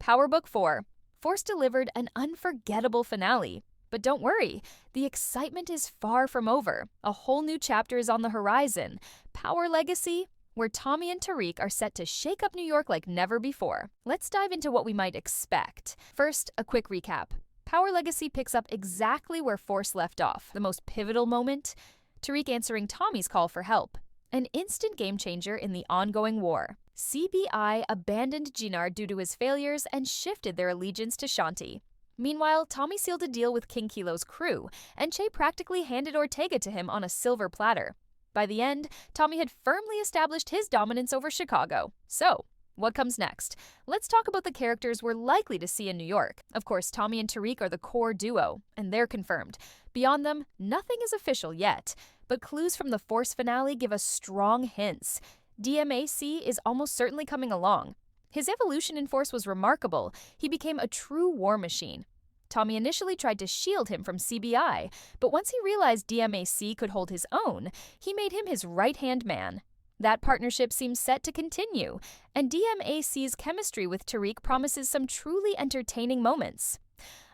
Power Book 4. Force delivered an unforgettable finale. But don't worry, the excitement is far from over. A whole new chapter is on the horizon. Power Legacy, where Tommy and Tariq are set to shake up New York like never before. Let's dive into what we might expect. First, a quick recap. Power Legacy picks up exactly where Force left off. The most pivotal moment? Tariq answering Tommy's call for help. An instant game changer in the ongoing war. CBI abandoned Jinard due to his failures and shifted their allegiance to Shanti. Meanwhile, Tommy sealed a deal with King Kilo's crew, and Che practically handed Ortega to him on a silver platter. By the end, Tommy had firmly established his dominance over Chicago. So, what comes next? Let's talk about the characters we're likely to see in New York. Of course, Tommy and Tariq are the core duo, and they're confirmed. Beyond them, nothing is official yet, but clues from the Force finale give us strong hints. DMAC is almost certainly coming along. His evolution in Force was remarkable. He became a true war machine. Tommy initially tried to shield him from CBI, but once he realized DMAC could hold his own, he made him his right-hand man. That partnership seems set to continue, and DMAC's chemistry with Tariq promises some truly entertaining moments.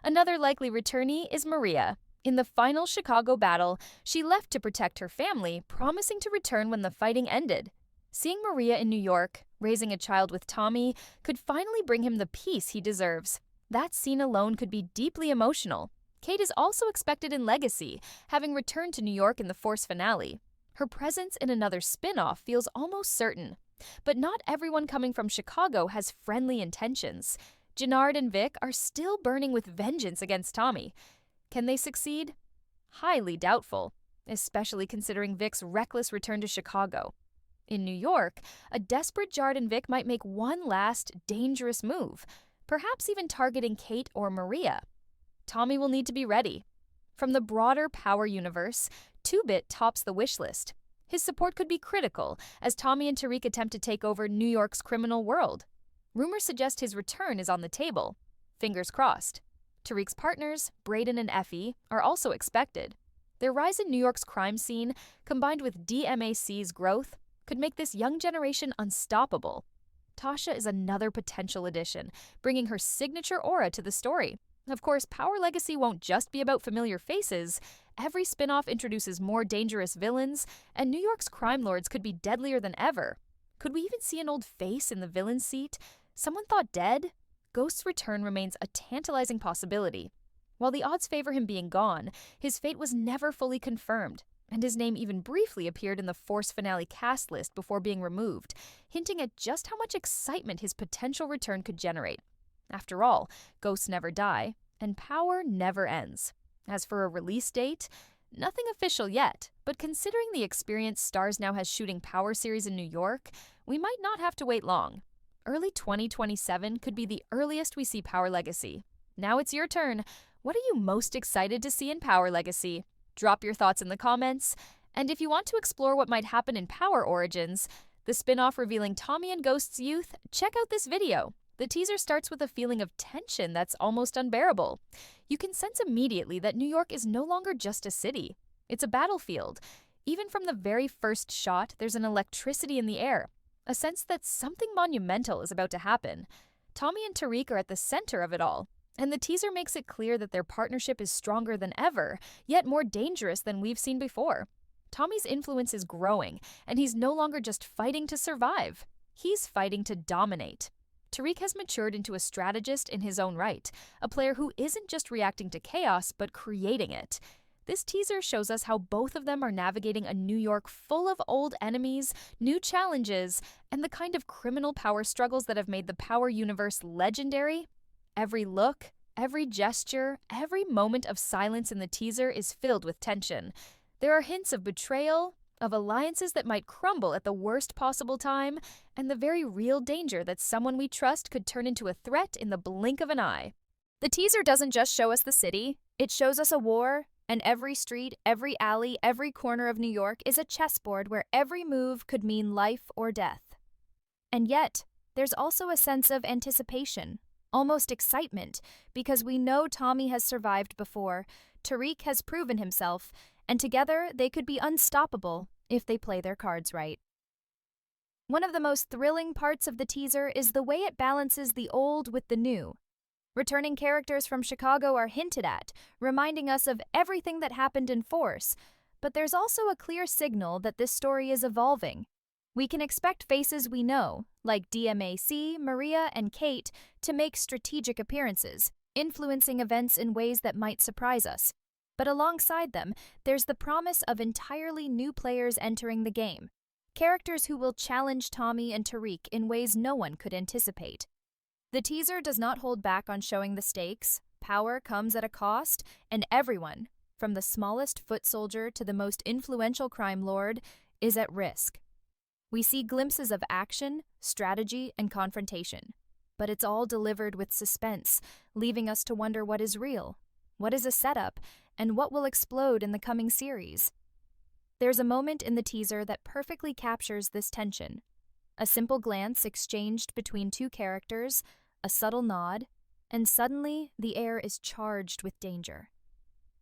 Another likely returnee is Maria. In the final Chicago battle, she left to protect her family, promising to return when the fighting ended. Seeing Maria in New York, raising a child with Tommy, could finally bring him the peace he deserves. That scene alone could be deeply emotional. Kate is also expected in Legacy, having returned to New York in the Force finale. Her presence in another spin-off feels almost certain. But not everyone coming from Chicago has friendly intentions. Jinard and Vic are still burning with vengeance against Tommy. Can they succeed? Highly doubtful, especially considering Vic's reckless return to Chicago. In New York, a desperate Jard and Vic might make one last, dangerous move, perhaps even targeting Kate or Maria. Tommy will need to be ready. From the broader Power universe, 2-Bit tops the wish list. His support could be critical as Tommy and Tariq attempt to take over New York's criminal world. Rumors suggest his return is on the table. Fingers crossed. Tariq's partners, Brayden and Effie, are also expected. Their rise in New York's crime scene, combined with DMAC's growth, could make this young generation unstoppable. Tasha is another potential addition, bringing her signature aura to the story. Of course, Power Legacy won't just be about familiar faces. Every spin-off introduces more dangerous villains, and New York's crime lords could be deadlier than ever. Could we even see an old face in the villain seat? Someone thought dead? Ghost's return remains a tantalizing possibility. While the odds favor him being gone, his fate was never fully confirmed, and his name even briefly appeared in the Force finale cast list before being removed, hinting at just how much excitement his potential return could generate. After all, ghosts never die, and power never ends. As for a release date, nothing official yet, but considering the experience Starz now has shooting Power series in New York, we might not have to wait long. Early 2027 could be the earliest we see Power Legacy. Now it's your turn. What are you most excited to see in Power Legacy? Drop your thoughts in the comments. And if you want to explore what might happen in Power Origins, the spin-off revealing Tommy and Ghost's youth, check out this video. The teaser starts with a feeling of tension that's almost unbearable. You can sense immediately that New York is no longer just a city. It's a battlefield. Even from the very first shot, there's an electricity in the air, a sense that something monumental is about to happen. Tommy and Tariq are at the center of it all, and the teaser makes it clear that their partnership is stronger than ever, yet more dangerous than we've seen before. Tommy's influence is growing, and he's no longer just fighting to survive. He's fighting to dominate. Tariq has matured into a strategist in his own right, a player who isn't just reacting to chaos, but creating it. This teaser shows us how both of them are navigating a New York full of old enemies, new challenges, and the kind of criminal power struggles that have made the Power universe legendary. Every look, every gesture, every moment of silence in the teaser is filled with tension. There are hints of betrayal, of alliances that might crumble at the worst possible time, and the very real danger that someone we trust could turn into a threat in the blink of an eye. The teaser doesn't just show us the city, it shows us a war, and every street, every alley, every corner of New York is a chessboard where every move could mean life or death. And yet, there's also a sense of anticipation, almost excitement, because we know Tommy has survived before, Tariq has proven himself, and together they could be unstoppable if they play their cards right. One of the most thrilling parts of the teaser is the way it balances the old with the new. Returning characters from Chicago are hinted at, reminding us of everything that happened in Force, but there's also a clear signal that this story is evolving. We can expect faces we know, like DMAC, Maria, and Kate, to make strategic appearances, influencing events in ways that might surprise us. But alongside them, there's the promise of entirely new players entering the game, characters who will challenge Tommy and Tariq in ways no one could anticipate. The teaser does not hold back on showing the stakes. Power comes at a cost, and everyone, from the smallest foot soldier to the most influential crime lord, is at risk. We see glimpses of action, strategy, and confrontation, but it's all delivered with suspense, leaving us to wonder what is real, what is a setup, and what will explode in the coming series. There's a moment in the teaser that perfectly captures this tension. A simple glance exchanged between two characters, a subtle nod, and suddenly the air is charged with danger.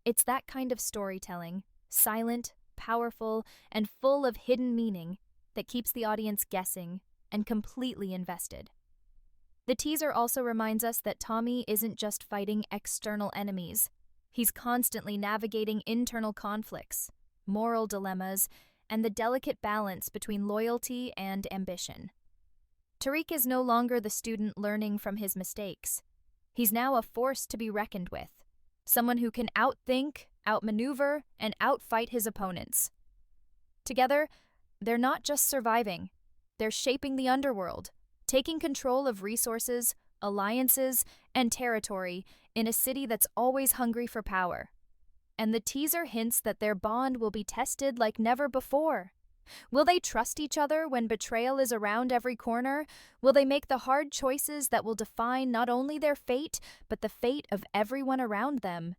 It's that kind of storytelling, silent, powerful, and full of hidden meaning, that keeps the audience guessing and completely invested. The teaser also reminds us that Tommy isn't just fighting external enemies. He's constantly navigating internal conflicts, moral dilemmas, and the delicate balance between loyalty and ambition. Tariq is no longer the student learning from his mistakes. He's now a force to be reckoned with, someone who can outthink, outmaneuver, and outfight his opponents. Together, they're not just surviving, they're shaping the underworld, taking control of resources, alliances, and territory in a city that's always hungry for power. And the teaser hints that their bond will be tested like never before. Will they trust each other when betrayal is around every corner? Will they make the hard choices that will define not only their fate, but the fate of everyone around them?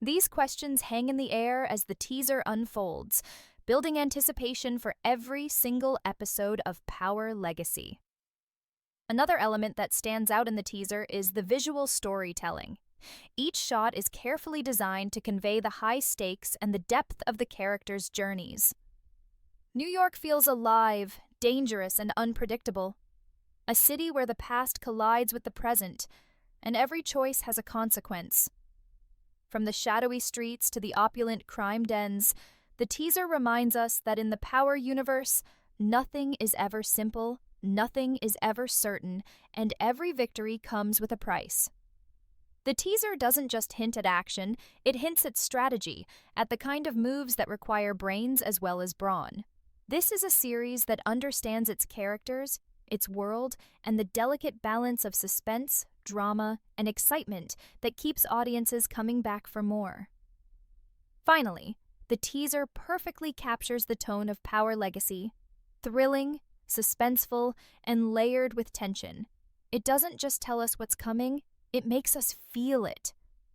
These questions hang in the air as the teaser unfolds, building anticipation for every single episode of Power Legacy. Another element that stands out in the teaser is the visual storytelling. Each shot is carefully designed to convey the high stakes and the depth of the characters' journeys. New York feels alive, dangerous, and unpredictable. A city where the past collides with the present, and every choice has a consequence. From the shadowy streets to the opulent crime dens, the teaser reminds us that in the Power universe, nothing is ever simple, nothing is ever certain, and every victory comes with a price. The teaser doesn't just hint at action, it hints at strategy, at the kind of moves that require brains as well as brawn. This is a series that understands its characters, its world, and the delicate balance of suspense, drama, and excitement that keeps audiences coming back for more. Finally, the teaser perfectly captures the tone of Power Legacy, thrilling, suspenseful, and layered with tension. It doesn't just tell us what's coming, it makes us feel it.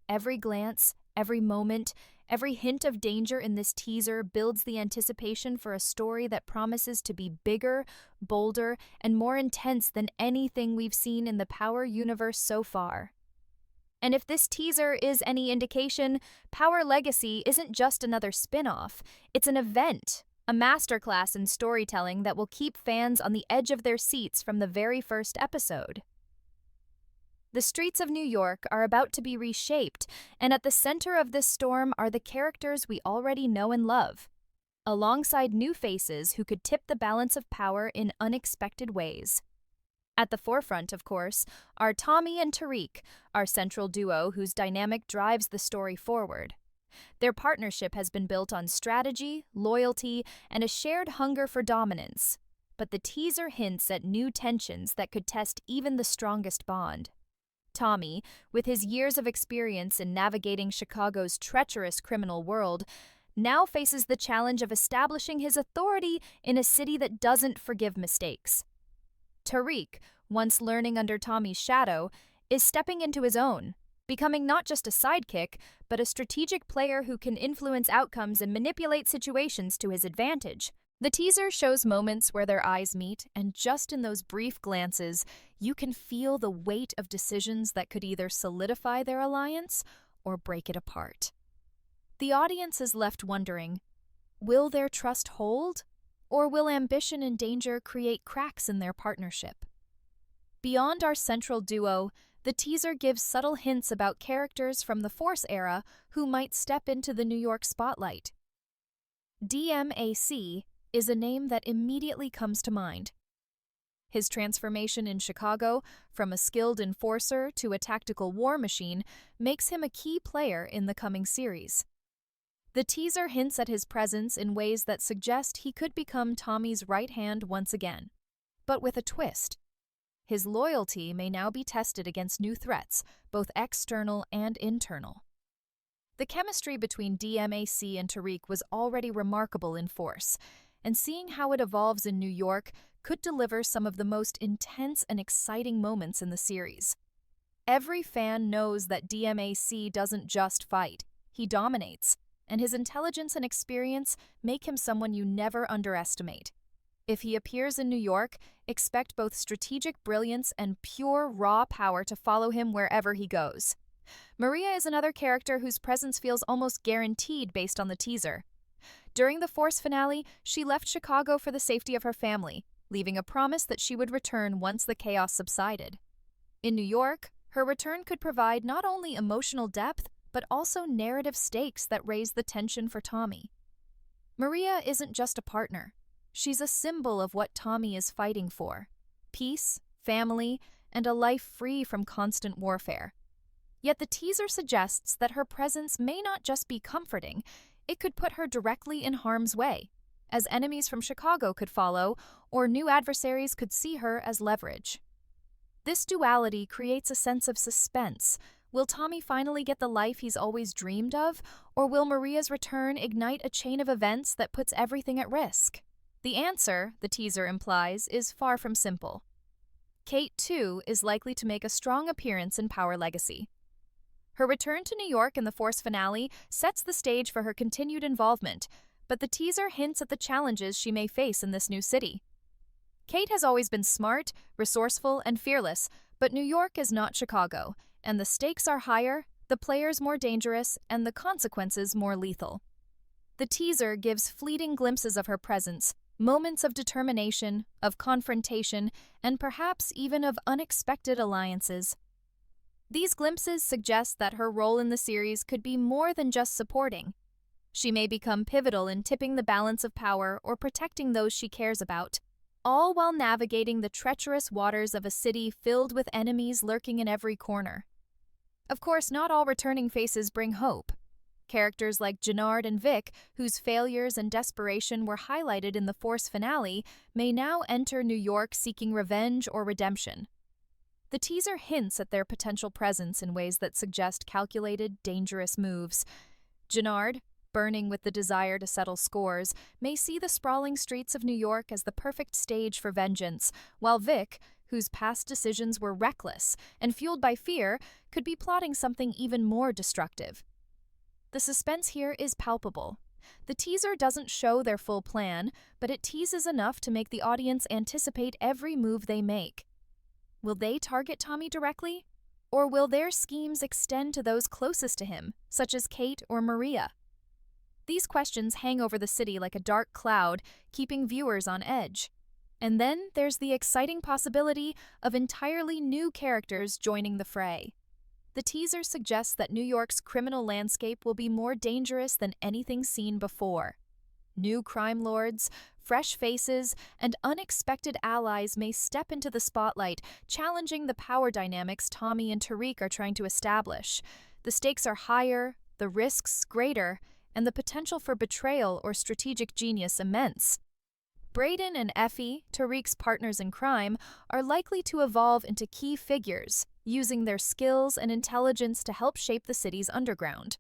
Every glance, every moment, every hint of danger in this teaser builds the anticipation for a story that promises to be bigger, bolder, and more intense than anything we've seen in the Power universe so far. And if this teaser is any indication, Power Legacy isn't just another spin-off, it's an event, a masterclass in storytelling that will keep fans on the edge of their seats from the very first episode. The streets of New York are about to be reshaped, and at the center of this storm are the characters we already know and love, alongside new faces who could tip the balance of power in unexpected ways. At the forefront, of course, are Tommy and Tariq, our central duo whose dynamic drives the story forward. Their partnership has been built on strategy, loyalty, and a shared hunger for dominance, but the teaser hints at new tensions that could test even the strongest bond. Tommy, with his years of experience in navigating Chicago's treacherous criminal world, now faces the challenge of establishing his authority in a city that doesn't forgive mistakes. Tariq, once learning under Tommy's shadow, is stepping into his own, becoming not just a sidekick, but a strategic player who can influence outcomes and manipulate situations to his advantage. The teaser shows moments where their eyes meet, and just in those brief glances, you can feel the weight of decisions that could either solidify their alliance or break it apart. The audience is left wondering, will their trust hold, Or will ambition and danger create cracks in their partnership? Beyond our central duo, the teaser gives subtle hints about characters from the Force era who might step into the New York spotlight. DMAC is a name that immediately comes to mind. His transformation in Chicago from a skilled enforcer to a tactical war machine makes him a key player in the coming series. The teaser hints at his presence in ways that suggest he could become Tommy's right hand once again, but with a twist. His loyalty may now be tested against new threats, both external and internal. The chemistry between DMAC and Tariq was already remarkable in Force, and seeing how it evolves in New York could deliver some of the most intense and exciting moments in the series. Every fan knows that DMAC doesn't just fight, he dominates, and his intelligence and experience make him someone you never underestimate. If he appears in New York, expect both strategic brilliance and pure raw power to follow him wherever he goes. Maria is another character whose presence feels almost guaranteed based on the teaser. During the Force finale, she left Chicago for the safety of her family, leaving a promise that she would return once the chaos subsided. In New York, her return could provide not only emotional depth, but also narrative stakes that raise the tension for Tommy. Maria isn't just a partner. She's a symbol of what Tommy is fighting for: peace, family, and a life free from constant warfare. Yet the teaser suggests that her presence may not just be comforting, it could put her directly in harm's way, as enemies from Chicago could follow, or new adversaries could see her as leverage. This duality creates a sense of suspense. Will Tommy finally get the life he's always dreamed of, or will Maria's return ignite a chain of events that puts everything at risk? The answer, the teaser implies, is far from simple. Kate, too, is likely to make a strong appearance in Power Legacy. Her return to New York in the Force finale sets the stage for her continued involvement, but the teaser hints at the challenges she may face in this new city. Kate has always been smart, resourceful, and fearless, but New York is not Chicago, and the stakes are higher, the players more dangerous, and the consequences more lethal. The teaser gives fleeting glimpses of her presence, moments of determination, of confrontation, and perhaps even of unexpected alliances. These glimpses suggest that her role in the series could be more than just supporting. She may become pivotal in tipping the balance of power or protecting those she cares about, all while navigating the treacherous waters of a city filled with enemies lurking in every corner. Of course, not all returning faces bring hope. Characters like Gennard and Vic, whose failures and desperation were highlighted in the Force finale, may now enter New York seeking revenge or redemption. The teaser hints at their potential presence in ways that suggest calculated, dangerous moves. Gennard, burning with the desire to settle scores, may see the sprawling streets of New York as the perfect stage for vengeance, while Vic, whose past decisions were reckless and fueled by fear, could be plotting something even more destructive. The suspense here is palpable. The teaser doesn't show their full plan, but it teases enough to make the audience anticipate every move they make. Will they target Tommy directly? Or will their schemes extend to those closest to him, such as Kate or Maria? These questions hang over the city like a dark cloud, keeping viewers on edge. And then there's the exciting possibility of entirely new characters joining the fray. The teaser suggests that New York's criminal landscape will be more dangerous than anything seen before. New crime lords, fresh faces, and unexpected allies may step into the spotlight, challenging the power dynamics Tommy and Tariq are trying to establish. The stakes are higher, the risks greater, and the potential for betrayal or strategic genius immense. Brayden and Effie, Tariq's partners in crime, are likely to evolve into key figures, using their skills and intelligence to help shape the city's underground.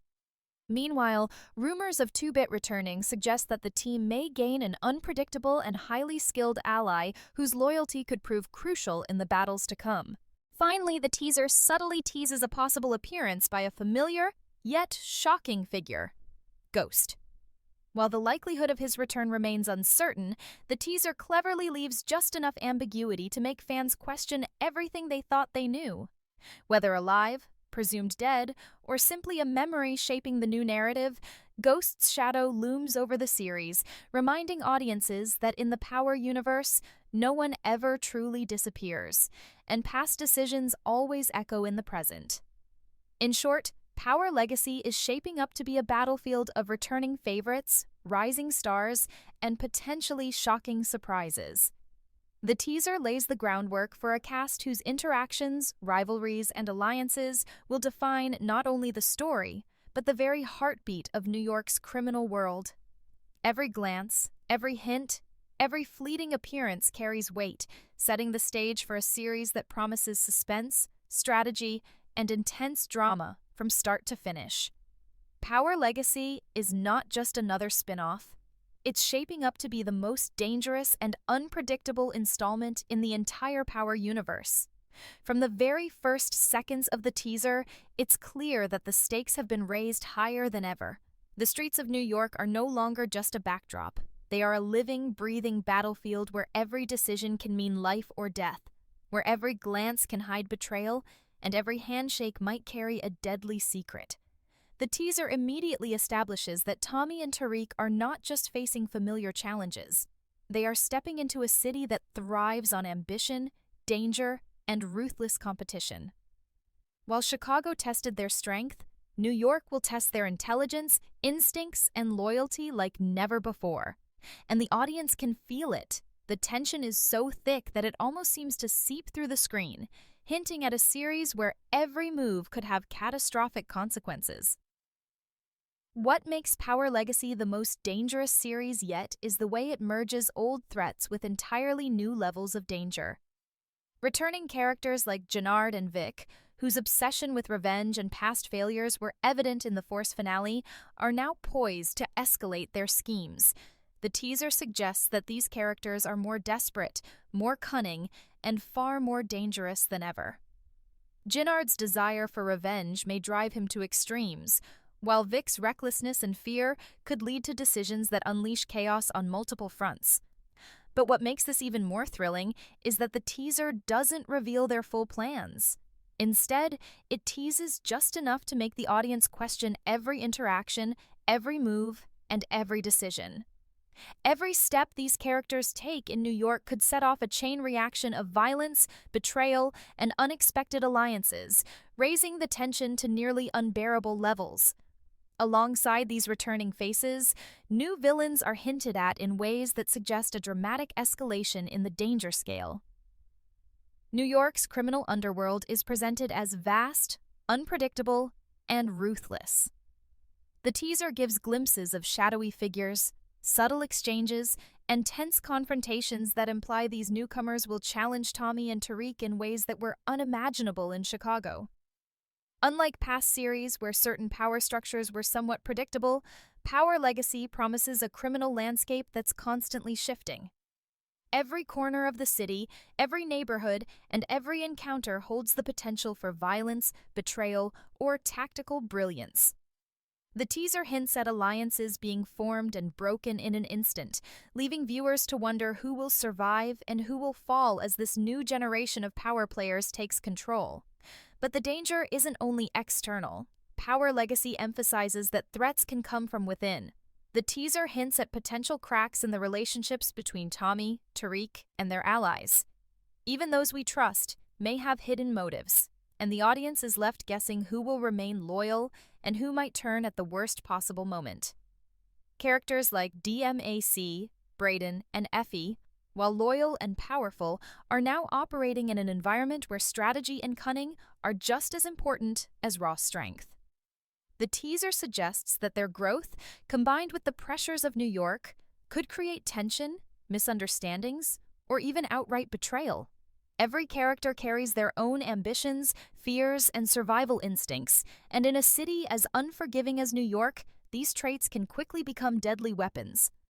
Meanwhile, rumors of 2-Bit returning suggest that the team may gain an unpredictable and highly skilled ally whose loyalty could prove crucial in the battles to come. Finally, the teaser subtly teases a possible appearance by a familiar, yet shocking figure: Ghost. While the likelihood of his return remains uncertain, the teaser cleverly leaves just enough ambiguity to make fans question everything they thought they knew. Whether alive, presumed dead, or simply a memory shaping the new narrative, Ghost's shadow looms over the series, reminding audiences that in the Power universe, no one ever truly disappears, and past decisions always echo in the present. In short, Power Legacy is shaping up to be a battlefield of returning favorites, rising stars, and potentially shocking surprises. The teaser lays the groundwork for a cast whose interactions, rivalries, and alliances will define not only the story, but the very heartbeat of New York's criminal world. Every glance, every hint, every fleeting appearance carries weight, setting the stage for a series that promises suspense, strategy, and intense drama from start to finish. Power Legacy is not just another spin-off. It's shaping up to be the most dangerous and unpredictable installment in the entire Power universe. From the very first seconds of the teaser, it's clear that the stakes have been raised higher than ever. The streets of New York are no longer just a backdrop. They are a living, breathing battlefield where every decision can mean life or death, where every glance can hide betrayal, and every handshake might carry a deadly secret. The teaser immediately establishes that Tommy and Tariq are not just facing familiar challenges. They are stepping into a city that thrives on ambition, danger, and ruthless competition. While Chicago tested their strength, New York will test their intelligence, instincts, and loyalty like never before. And the audience can feel it. The tension is so thick that it almost seems to seep through the screen, hinting at a series where every move could have catastrophic consequences. What makes Power Legacy the most dangerous series yet is the way it merges old threats with entirely new levels of danger. Returning characters like Jannard and Vic, whose obsession with revenge and past failures were evident in the Force finale, are now poised to escalate their schemes. The teaser suggests that these characters are more desperate, more cunning, and far more dangerous than ever. Jannard's desire for revenge may drive him to extremes, while Vic's recklessness and fear could lead to decisions that unleash chaos on multiple fronts. But what makes this even more thrilling is that the teaser doesn't reveal their full plans. Instead, it teases just enough to make the audience question every interaction, every move, and every decision. Every step these characters take in New York could set off a chain reaction of violence, betrayal, and unexpected alliances, raising the tension to nearly unbearable levels. Alongside these returning faces, new villains are hinted at in ways that suggest a dramatic escalation in the danger scale. New York's criminal underworld is presented as vast, unpredictable, and ruthless. The teaser gives glimpses of shadowy figures, subtle exchanges, and tense confrontations that imply these newcomers will challenge Tommy and Tariq in ways that were unimaginable in Chicago. Unlike past series where certain power structures were somewhat predictable, Power Legacy promises a criminal landscape that's constantly shifting. Every corner of the city, every neighborhood, and every encounter holds the potential for violence, betrayal, or tactical brilliance. The teaser hints at alliances being formed and broken in an instant, leaving viewers to wonder who will survive and who will fall as this new generation of power players takes control. But the danger isn't only external. Power Legacy emphasizes that threats can come from within. The teaser hints at potential cracks in the relationships between Tommy, Tariq, and their allies. Even those we trust may have hidden motives, and the audience is left guessing who will remain loyal and who might turn at the worst possible moment. Characters like DMAC, Brayden, and Effie, while loyal and powerful, are now operating in an environment where strategy and cunning are just as important as raw strength. The teaser suggests that their growth, combined with the pressures of New York, could create tension, misunderstandings, or even outright betrayal. Every character carries their own ambitions, fears, and survival instincts, and in a city as unforgiving as New York, these traits can quickly become deadly weapons.